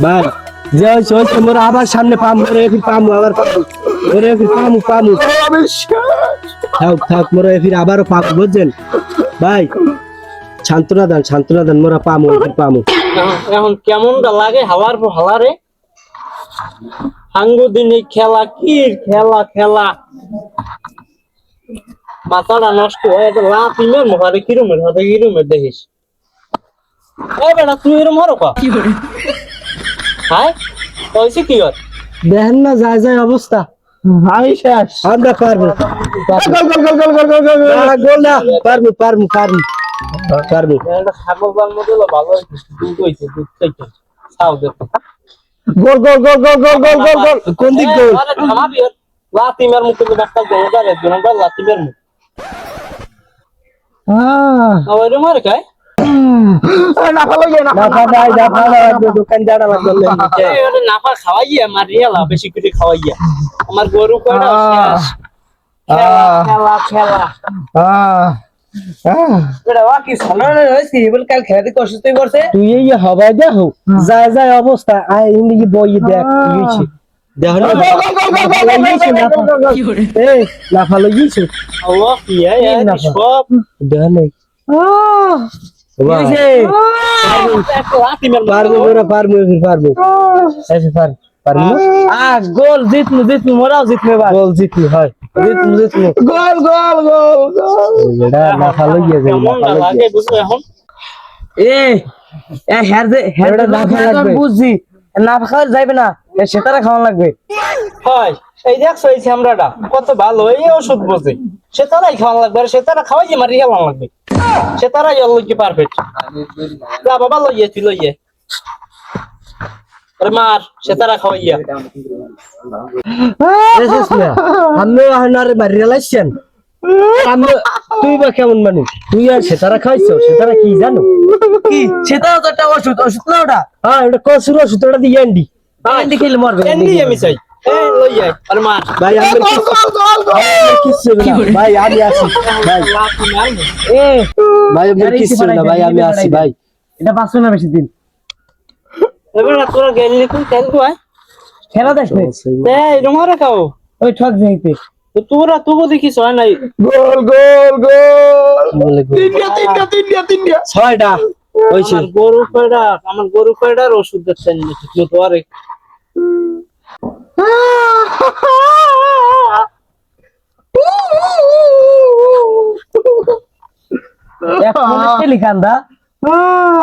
ভাই যে হইছে মোরা আবার সামনে পাম রে ফির পামু আবার পামু রে ফির পামু আমি শেষ। থাক মোরা ফির আবারও পামু বুঝছেন ভাই সান্ত্বনা দেন মোরা পামু ফির পামু এখন কেমনটা লাগে হাওয়ার পর হাওয়ারে সাংগদিনী খেলা কি খেলা মাথাটা নষ্ট হয়ে লাফিমের মহারে কিরমের দেখিস বেটা তুই এরম হরো হ্যাঁ কইছি কি হয় দেখেন না যায় অবস্থা আমি শেষ। আমরা পারবো গোল না পারবো একটা ছাগল মধ্যে ভালো দুধ হয়েছে দুধ চাইছে চাও দেখো গোল কোন দিক গোল থামাবি লাতিমের মুখে একটা গোলদার একজনটা লাতিমের মুখ ওইরকম আর খায় নাফা লাগে না ভাই দোকান জানা লাগবে নাফা খাওয়াইয়া মারিয়ালা বেশি করে খাওয়াইয়া আমার গরু কয়টা খেলা বেটা কি সামনে হইছে বল কাল খেলাতে অসুস্থ হয়ে পড়ছে তুই এই হবাই দেখো যায় অবস্থা আয় ইন্দিকে বই দেখ কি হইছে দেখো না এই লাফা লাগিয়েছে আল্লাহ কি সব দেখো না পারবো গোল জিতনু মোরাও জিতবে গোল জিতলি হয় জিতলি গোল এটা লাফা লাগিয়ে যায় কেমনটা লাগে বুঝছো এখন এটা লাফা লাগবে বুঝছি না খাওয়া যাইবে না সেটারা খাওয়া লাগবে। হয় এই দেখছো এই চামড়াটা কত ভালো এই ওষুধ বোঝে সে তারাই খাওয়া লাগবে আর সে তারা খাওয়াই মারি খাওয়া লাগবে সে তারাই কি পারফেক্ট যা বাবা লইয়ে আরে মার সে তারা খাওয়াইয়া আমি আনারে মারিয়া লাইছেন তুই বা কেমন মানুষ তুই আর সেতারা খাইছো সেতারা কি জানো কি সেটা তো একটা ওষুধ না ওটা? হ্যাঁ এটা কসুর ওষুধ ওটা দিয়ে আন্ডি এন্ডি খেলে মরবে। এন্ডি আমি চাই লইয়ে আরে মার ভাই আমি কিচ্ছু না ভাই আমি আসি ভাই ভাই আমার কিচ্ছু না ভাই আমি আসি ভাই এটা বাঁচবে না বেশি দিন। এবার তোরা গেলি কোন খেলবো খেলা দেখবে এরকম আর খাও ওই ঠক যাইতে তো তোরা তবু দেখিস হয় নাই বলে তিনটা ছয়টা হইছে আমার গরু কয়টার ওষুধ দেখছেন ঠিক মতো আরে লিখান্দা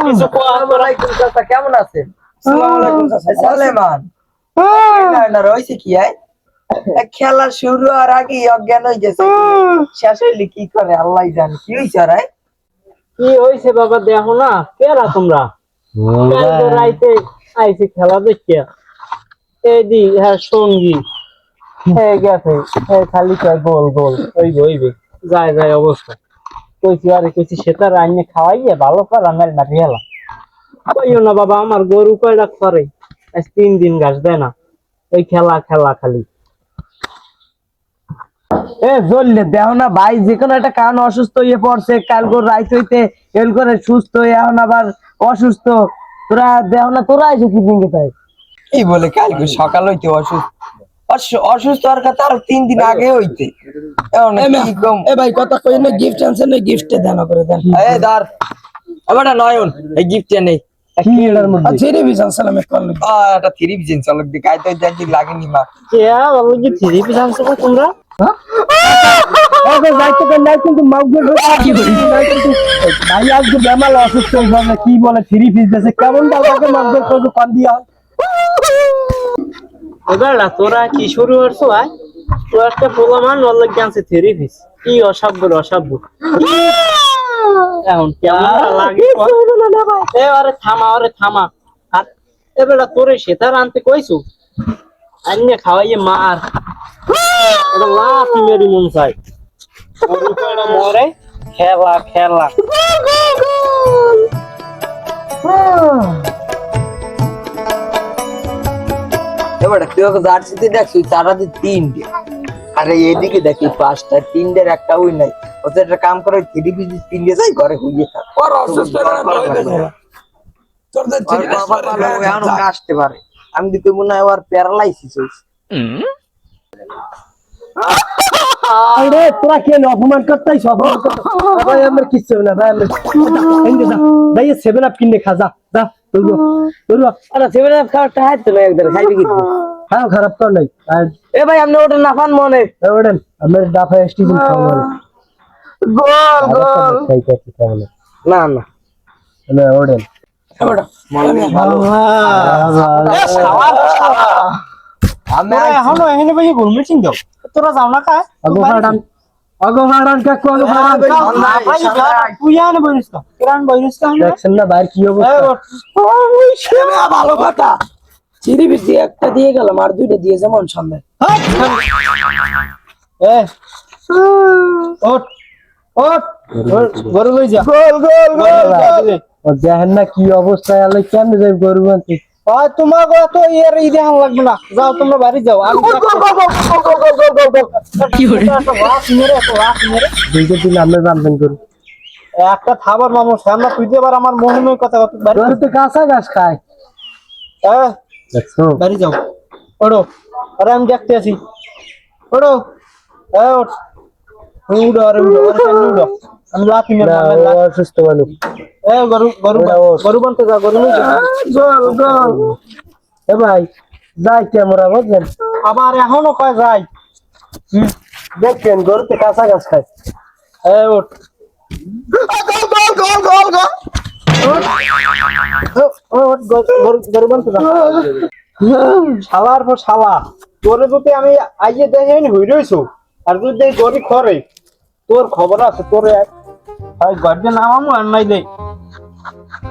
কিছু কোয়া তোরা কেমন আছে? রয়েছে কি খেলা শুরু আর আগে অজ্ঞান হয়ে গেছে শেষ হইলে কি করে আল্লাহ জানে কি হয়েছে রায় কি হয়েছে বাবা দেখো না কেরা তোমরা রাইতে আইছি খেলা দেখিয়া এই হ্যাঁ সঙ্গী গেছে খালি গোল হইবে যায় অবস্থা কইছি সেটা রান্না খাওয়াইয়া ভালো করে রান্নার মাটি হেলা কইও না বাবা আমার গরু কয়টা করে আজ 3 দিন ঘাস দেয় না ওই খেলা খালি জ্বললে দেখো না ভাই যে কোনো একটা কারণ অসুস্থ হয়ে পড়ছে কাল করে রাইত হইতে এল করে সুস্থ হয়ে এখন আবার অসুস্থ তোরা দেখো না তোরা এসে কি দিনকে তাই কি বলে কালকে সকাল হইতে অসুস্থ আর কথা আর 3 দিন আগে হইতে ভাই কথা কই না গিফট আনছে না গিফটে দেন করে দেন এই ধর আবার নয়ন এই গিফটে নেই থ্রি ভিজন সালামে কল এটা থ্রি ভিজন চালক দি কাইতে দেখি লাগেনি মা কে বলো কি থ্রি পিস আনছো তোমরা যাইতে নাই কিন্তু মাউগের ভাই আজকে বেমাল অসুস্থ হয়ে কি বলে থ্রি পিস দেশে কেমন দাদাকে মাউগের করে কান দিয়া এবার তোরা কি শুরু করছো তোরা একটা পোলামান ওর জানছে থ্রি পিস কি অসভ্য এখন কেমন লাগে আরে থামা আর এবার তোরে সেতার আনতে কইছো আন্নে খাওয়াইয়ে মার এটা লাফি মেরি মন চাই মরে খেলা এবার তুই ওকে জার্সিতে দেখছি তারা দি 3টে আরে এদিকে দেখি 5টা 3টের একটা ওই নাই ওদের একটা কাম করে থ্রি পিস 3টে যাই ঘরে হইয়ে থাক ওর বাবা ভালো এখনো আসতে পারে। আমি দিতে মনে হয় ওর প্যারালাইসিস হয়েছে। আরে তোরা কেন অপমান করতেই সব ভাই আমার কিচ্ছু হবে না ভাই আমরা ভাই 7 আপ কিনে খা যা যা তুই আরে সেভেন আপ খাওয়ার টাইম তো নাই ওদের খাইবি কি? খাও খারাপ তো নাই আর এ ভাই আপনি ওটা না পান মনে ওড়েন আমার ডাফা স্টিজন খাওয়া গোল গোল খাইতে খাওয়া না না না ওড়েন ওটা মনে ভালো আমি এখনো এখানে ভাই গোল মিটিং দাও তোরা যাও না কা আগোহারান কাকু আগোহারান তুই আনে বলিস না কিরান বলিস না দেখছেন না বাইরে কি অবস্থা ভালো কথা চিড়ি বিচি একটা দিয়ে গেলাম আর দুইটা দিয়ে যেমন সামনে এ ওট ওট গরু লই যা গোল গোল গোল ও দেখেন না কি অবস্থা আলে কেমনে যাই গরু আনতে আর তোমাকে তো এর ই দেখান লাগবে না যাও তোমরা বাড়ি যাও আমি কি হরে লাশ মেরে দুইটা দিন আমরা রান্ধন করি একটা খাবার মানুষ আমরা তুই এবার আমার মহিমের কথা বাড়ি গরু তো কাঁচা ঘাস খায় দেখছো বাড়ি যাও ওড়ো আরে আমি দেখতে আছি ওড়ো ওঠ উড়ো আরে উড়ো আরে কেন উড়ো আমি লাফি মেরে না ও অসুস্থ মানুষ গরু গরু গরু বানতে যা গরু লই যা গোল গোল এ ভাই যাই ক্যামেরা বুঝলেন আবার এখনো কয় যাই দেখেন গরুতে কাঁচা ঘাস খায় ওঠ গরু বানতে যা শালার পর শালা তোরে যদি আমি আইয়ে দেখে হই রইছো আর যদি গরি খরে তোর খবর আছে তোরে ভাই গড়ে নামামু আর নাই দেই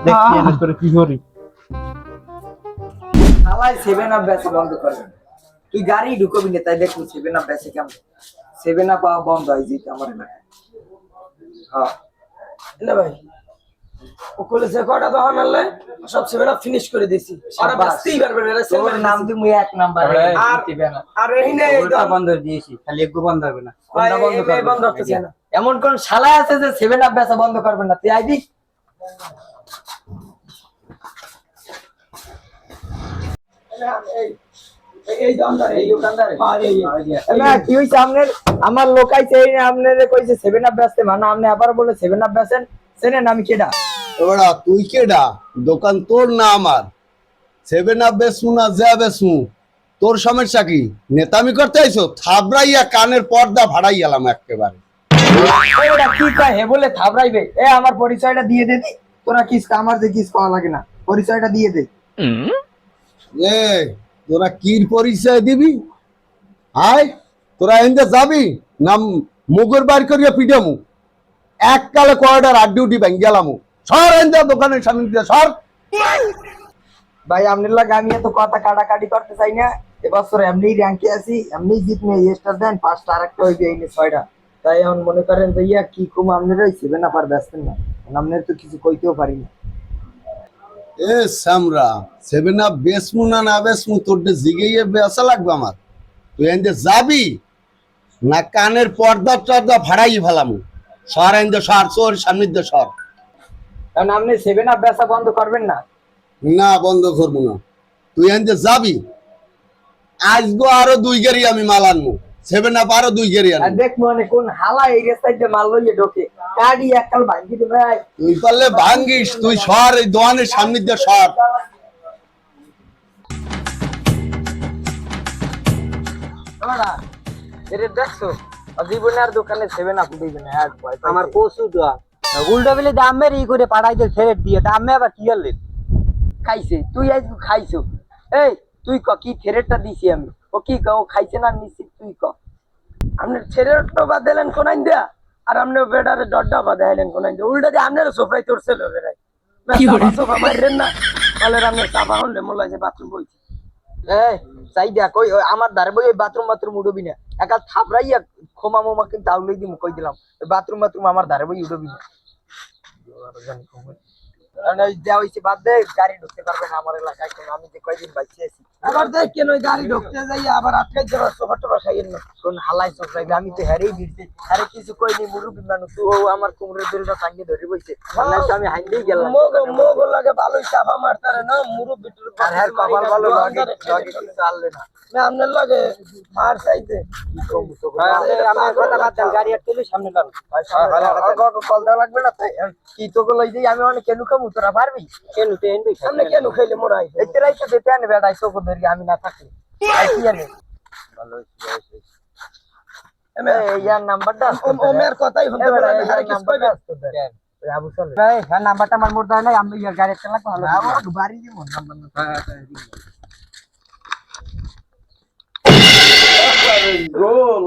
দেখি আমি তোরে কি করি শালাই সেভেন আপ বেচা বন্ধ করবে তুই গাড়ি ঢুকবি না তাই দেখুন সেভেন আপ বেচে কেমন সেভেন আপ বন্ধ হয়ে যেত আমার এলাকায় হ্যাঁ না ভাই ও কলেজে কটা দোকান আনলে সব সেভেন আপ ফিনিশ করে দিছি আর বেচতেই পারবে না তোর নাম দিমু এক নাম্বার আর দিবে না আর এইনে ওটা বন্ধ দিয়েছি খালি একটু বন্ধ হবে না কোনটা বন্ধ করবে বন্ধ করতেছ না এমন কোন শালা আছে যে সেভেন আপ বেচা বন্ধ করবে না তুই আইবি এই দোকানদার এই দোকানদার না কি হইছে আপনার আমার লোকাইছে এই আপনারে কইছে 7 আপ বেচতে মানে আপনি আবার বলে 7 আপ বেচেন চেনেন আমি কেডা ওরা তুই কেডা দোকান তোর না আমার 7 আপ বেসমু না যা বেসমু তোর সমস্যা কি নেতামি করতে আইছো থাবড়াইয়া কানের পর্দা ভাড়াই গেলাম একেবারে ওরা কি কয় হে বলে থাবরাইবে এ আমার পরিচয়টা দিয়ে দে দি তোরা কিস আমার যে কিস পাওয়া লাগে না পরিচয়টা দিয়ে দে এ তোরা কির পরিচয় দিবি আয় তোরা এনতে যাবি না মুগর বার করিয়া পিটামু এককালে কয়টার আর ডিউটি ব্যাংক গেলামু সর এনতে দোকানের সামনে দিয়ে সর ভাই আপনার লাগে আমি এত কথা কাটাকাটি করতে চাই না এবছর এমনি র্যাঙ্কে আছি এমনি জিত নেই স্টার দেন 5টা আরেকটা হইবে এই 6টা তাই এখন মনে করেন যে ইয়া কি কম আপনার হইছে না পার ব্যস্ত না আপনার তো কিছু কইতেও পারি না এ সামরা 7 আপ বেসমু না বেসমু তোর জিগেইয়ে বেসা লাগবে আমার তুই এনতে যাবি না কানের পর্দা টর্দা ভাড়াই ফেলামু সর এনতে সর তোর সামনে দিয়ে সর কারণ আপনি 7 আপ বেচা বন্ধ করবেন না না বন্ধ করবো না তুই এনতে যাবি আসবো আরো 2 গাড়ি আমি মাল আনবো 7 আপ আরো 2 গাড়ি আর আনবো দেখ মনে কোন হালা এই রাস্তায় মাল লইয়ে ঢোকে গাড়ি এককাল ভাঙ্গি দিবে ভাই তুই পারলে ভাঙ্গিস তুই সর এই দোকানের সামনে দিয়ে সর তোমরা এর দেখছো জীবনের দোকানে 7 আপ দিবে না এক ভাই আমার পশু দা উল্টা বলে দামের ই করে পাঠাই দে ফেরত দিয়ে দামে আবার কি করলেন খাইছে তুই আজ খাইছো এই তুই ক কি ফেরতটা দিছি আমি ও কি ক ও খাইছে না নিশ্চিত তুই ক আপনি ফেরতটা বাদ দিলেন কোনাইন দিয়া আর আপনি বেটারে ডড্ডা বাদ দিলেন কোনাইন দিয়া উল্টা দিয়ে আপনার সোফায় তোরছে লোকেরাই কি হরে সোফা মারলেন না তাহলে আপনি চাপা হলে মোলা যে বাথরুম বইছে এই চাই দেখ কই আমার ধারে বই বাথরুম উঠবি না একা থাপড়াইয়া খোমা মোমা কিন্তু আউলাই দিম কই দিলাম বাথরুম আমার ধারে বই উঠবি না দেওয়া হয়েছে বাদ দে গাড়ি ঢুকতে পারবে না আমার এলাকায় আমি যে কয়দিন বাইছে আছি আবার দেখ কেন ওই গাড়ি ঢুকতে যাই আবার আটকাই যাবে সোফা টোফা খাইয়েন না কোন হালাই সব যাইবে আমি তো হেরেই দিচ্ছি আরে কিছু কইনি মুরুবি মানুষ তো ও আমার কোমরের বেলটা টাঙ্গি ধরে বইছে আল্লাহ তো আমি হাইন্দেই গেলাম মোগো লাগে ভালোই চাপা মারতারে না মুরুবি আর হের কপাল ভালো লাগে লাগে চাললে না না আমনে লাগে মার চাইতে কি কম তো আমি কথা বাদ দেন গাড়ি আটকেলি সামনে লান কল দেওয়া লাগবে না তাই কি তো লই যাই আমি অনেক কেন কামু তোরা পারবি কেন তে এন্ডই সামনে কেন খাইলে মোরাই এতরাই তো দিতে আনে বেড়াই তো ধরি আমি না থাকি কি আনে ভালো হইছে ইয়ার নাম্বারটা ওমের কথাই হতে পারে আরে কিছু কইবে আবু চলে ভাই হ্যাঁ নাম্বারটা আমার মোর দাও নাই আমি ইয়ার গাড়ি চালা ভালো আমার বাড়ি দিব নাম্বার না গোল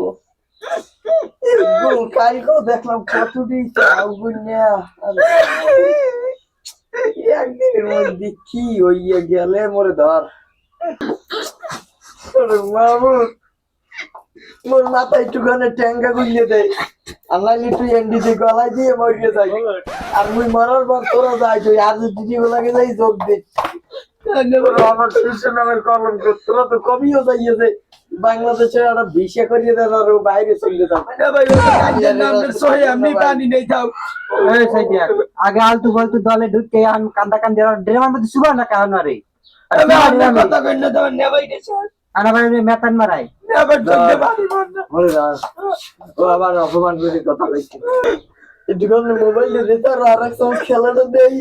গোল কাইলো দেখলাম কতটি চাউগুনিয়া একদিনের মধ্যে কি হইয়া গেলে মোরে ধর মামুন মোর মাথায় একটুখানে ট্যাঙ্গা গুলিয়ে দেয় আল্লাহ একটু এন্ডি দিয়ে গলায় দিয়ে মরিয়ে যায় আর মুই মরার পর তোরা যাই তুই আর দিদি গুলাকে যাই যোগ দে আমার শিষ্য নামের কলঙ্ক তোরা তো কমিও যাইয়েছে বাংলাদেশে একটা ভিসা করিয়ে দেন আর বাইরে চলে যাও আগে আলতু ফালতু দলে ঢুকে আমি কান্দা কান্দে ড্রামার মধ্যে শুভ না কারণ আরে মেতান মারাই আবার অপমান করে কথা বলছি একটু মোবাইলে রেতার আর এক সময় খেলাটা দেই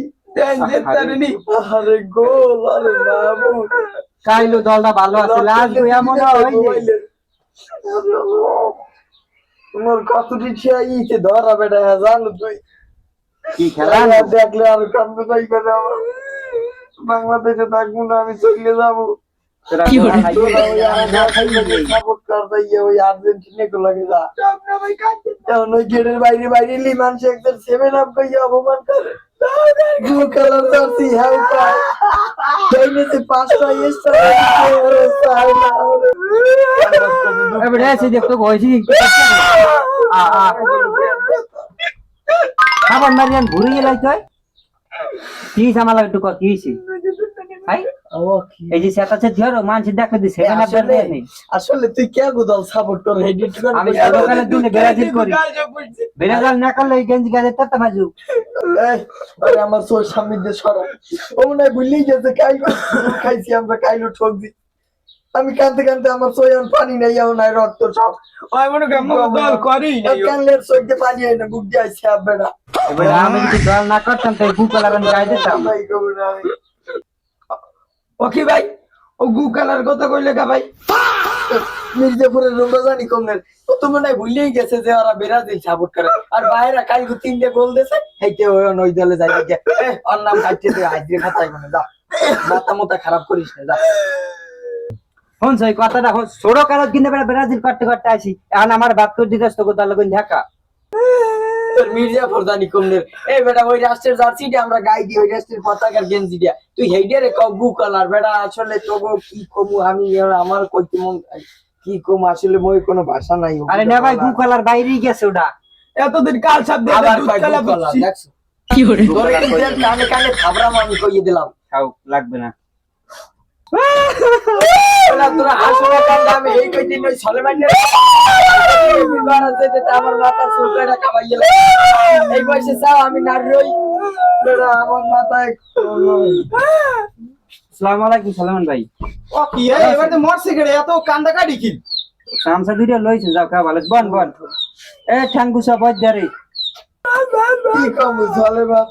আরে গোল আরে বাবু কাইলো দলটা ভালো আছে লাস্ট গয়া মনে হইছে তোমার কতটি চাইছে ধরা বেটা জানো তুই কি খেলা দেখলে আর কান্দে তাই করে আমার বাংলাদেশে থাকবো না আমি চলে যাবো কি হলো সাপোর্ট কর দাইয়ে ওই আর্জেন্টিনা কো লাগে যা না ভাই কাঁদতে এখন ওই গেটের বাইরে বাইরে লিমান শেখদের 7 আপ কইয়া অপমান করে ব্লু কালার জার্সি হাউ পায় সেইনে যে পাঁচটা এক্সট্রা এবারে এসে দেখতো কইছি আবার মারিয়ান ঘুরে গেলাই তুই কি সামালা একটু কি হইছে ভাই এই যে সেটাতে ধরো মানুষ দেখলে দিছে সেখানে আপনার নেই আসলে তুই কে গোদল সাপোর্ট করে এডিট করে আমি সকালে দিনে ব্রাজিল করি ব্রাজিল না করলে এই গেঞ্জি গায়ে তত মাজু এই আরে আমার সোর সামনে দিয়ে সরা ও মনে ভুলেই গেছে কাইলো খাইছি আমরা কাইলো ঠকছি আমি কাঁদতে কাঁদতে আমার সোয়ান পানি নাই আর নাই রক্ত সব ওই মনে দল করি কানলের সইতে পানি হয় না বুক দিয়ে আইছে আবেড়া এবারে আমি যদি দল না করতাম তাই গু কালার আমি গায়ে দিতাম ভাই গো না ওকে ভাই ও গু কালার কথা কইলে কা ভাই মির্জাপুরের রোমা জানি কমনের ও তো মনে হয় ভুলেই গেছে যে ওরা ব্রাজিল সাপোর্ট করে আর বাইরে কালকে 3টে গোল দিয়েছে হেইতে ওই নই দলে যাই যে ওর নাম কাটতে তুই আজকে খাতায় মনে যা মাথা খারাপ করিস না যা হন সেই কথাটা ছোট কারত কিনে ব্রাজিল করতে করতে আসি এখন আমার বাপ তোর দিদাস তো দল লাগন ঢাকা তোর মির্জাপুর জানি কমনের এই বেটা ওই রাষ্ট্রের জার্সিটা আমরা গাই দি ওই রাষ্ট্রের পতাকার গেঞ্জি দিয়া তুই হেইডারে গু কালার বেটা আসলে তোগো কি কমু আমি আমার কইতে মন কি কম আসলে মই কোনো ভাষা নাই আরে না ভাই গু কালার বাইরেই গেছে ওটা এতদিন কাল সাপ দিয়ে দুধ কালার দেখছো কি হরে তোরে কানে কানে থাবরা আমি কইয়ে দিলাম খাও লাগবে না ওলা তোরা হাসুরা কান্দা আমি এই কইতে নই সলেমান রে বিবার আছে তে আমার মাথা সুলকাটা কাবাইয়ে এই বয়সে চাও আমি না রই বেটা আমার মাথায় আসসালামু আলাইকুম সালামান ভাই ও কি এবার তো মরছে গেলে এত কান্দা কাটি কি সামসা দুইটা লইছে যাও খা ভালো বন বন এ ঠাঙ্গুসা বজ দারে কি কম চলে বা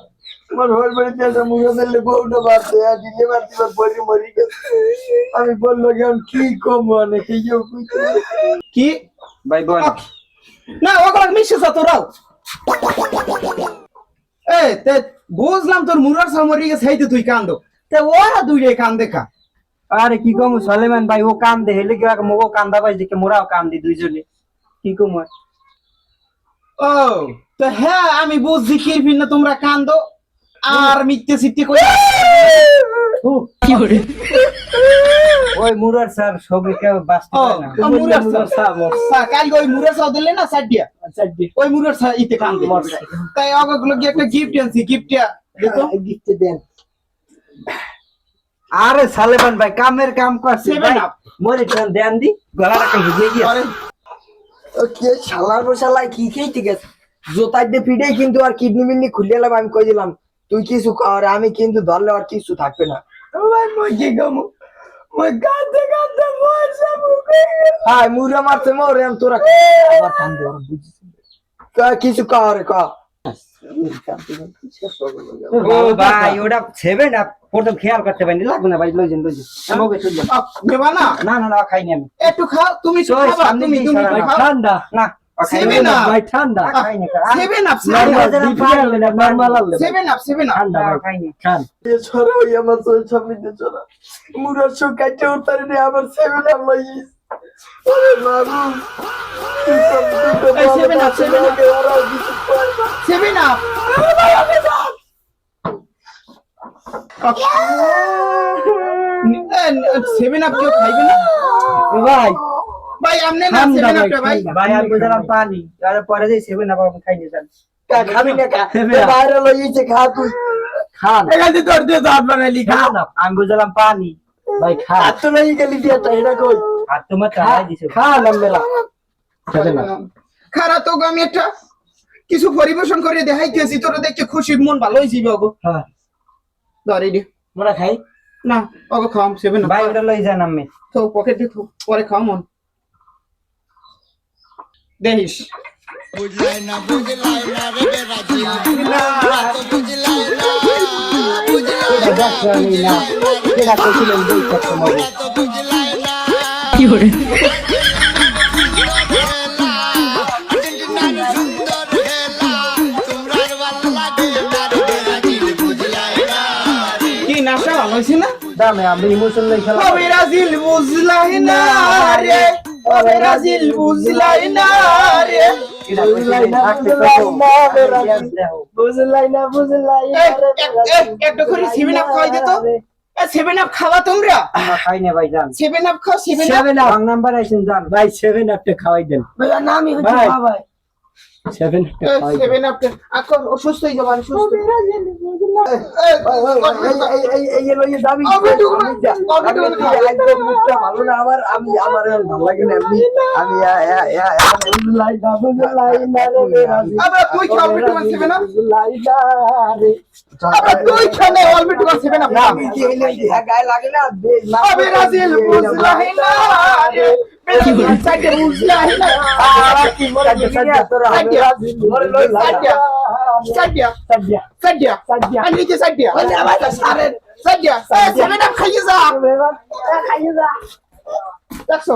আমার হোল বাড়িতে একটা মুখে দিলে বউটা বাড়ছে আর দিলে বাড়তে পরে মরি গেছে আমি বললো কেমন কি কম মানে কি কি ভাই বল না ওগুলা মিশে যা তোরাও এ তে বুঝলাম তোর মুরার সামরি গেছে হেইতে তুই কান্দো তে ওরা দুইরে কান দেখা আরে কি কম সলেমান ভাই ও কাম দে হেলে কি মোগো কান্দা ভাই দেখে মোরাও কাম দি দুইজনে কি কম ও তো হ্যাঁ আমি বুঝছি কি ভিন্ন তোমরা কান্দো আর মিথ্যে সিটি কই কি হরে ওই মুরার স্যার সবে কেউ বাস্তি না মুরার স্যার কাল ওই মুরার স্যার দিলে না সাডিয়া ওই মুরার স্যার ইতে কান্দে তাই ওগুলো কি একটা গিফট আনছি গিফটটা দেখো গিফট দেন আরে সালেমান ভাই কামের কাম করছে Seven ভাই Up। মরে টান দেন দি গলাটা ভিজে গিয়ে আরে ও কি শালার বসালাই কি খেয়ে ঠিক আছে জোতাই দিয়ে পিড়ে কিন্তু আর কিডনি মিডনি খুলে এলাম আমি কই দিলাম তুই কিছু কর আমি কিন্তু ধরলে আর কিছু থাকবে না ভাই মই কি গামু মই কাঁদতে কাঁদতে মরছে মুখে হাই মুরা মারতে মরে আমি তোরা আবার কান দে বুঝছিস কিছু কর ক ও ভাই ওটা সেভেন আপ প্রথম খেয়াল করতে পারিনি লাগবে না ভাই লইছেন আমাকে চল যা নেবা না না না না খাইনি আমি একটু খাও তুমি তো ওই খাবা সামনে তুমি দিয়ে তুমি সরা। খাও ঠান্ডা না Seven Up। ভাই ঠান্ডা খাইনি সেভেন আপ নরমাল আলে সেভেন আপ ঠান্ডা ভাই খাইনি খান ছড়া ওই আমার তো সামনে দিয়ে ছড়া মুরার সো কাটে উতারে নে আবার সেভেন আপ লইস ওরে বাবু এই Seven Up, Seven Up। Seven up seven up কেউ খাইবে না ভাই ভাই আমনে না ঠান্ডা সেভেন আপটা ভাই ভাই আমি বুঝলাম পানি আর পরে যে সেভেন আপ আমি খাইনি জান খাবি না খা বাইরে লইছে খা তুই খান এখানে তোর দিয়ে দাঁত বানাইলি খা খান আমি বুঝলাম পানি ভাই খা তো নাই গেলি দিয়া তাই না কই আর তোমার চালাই দিছে খা নাম মেলা সেভেন আপ খারা তো আমি একটা কিছু পরিবেশন করে দেখাইতেছি তোরা দেখে খুশি মন ভালো হয়েছে বাবু হ্যাঁ ধরে দি মোরা খাই না ওকে খাওয়াম সেভেন ভাই ওটা লই যান আমি তো পকেট দিয়ে পরে খাও মন দেখিস কি নাশা ভালো হয়েছে না দামে আমি ইমোশন লই খেলা ও ব্রাজিল বুঝলাই না রে ও ব্রাজিল বুঝলাই না রে বুঝলাই না একটা করে সেভেন আপ খাওয়াই দে তো সেভেন আপ খাওয়া তোমরা খাই না ভাই জান সেভেন আপ খাও seven up seven up number আইছেন জান ভাই সেভেন আপটা খাওয়াই দেন ভাই নামই হচ্ছে ভাই সেভেন আপটা খাওয়াই দেন সেভেন আপ এখন অসুস্থ হয়ে যাবেন সুস্থ এই লইয়ে দাবি একদম মুখটা ভালো না আমার আমি আমার ভালো লাগে না এমনি আমি লাই না বুঝলাই না রে আবার তুই খাও বিটু সেভেন আপ বুঝলাই না রে আবার তুই খানে অল বিটু সেভেন আপ না আমি যে গায়ে লাগে না ও ব্রাজিল বুঝলাই না রে সাইডে বুঝলাই না কি মরে তোরা সাইডিয়া সাইডিয়া আমি নিচে সাইডিয়া সাইডিয়া সেভেন আপ খাইয়ে যা দেখছো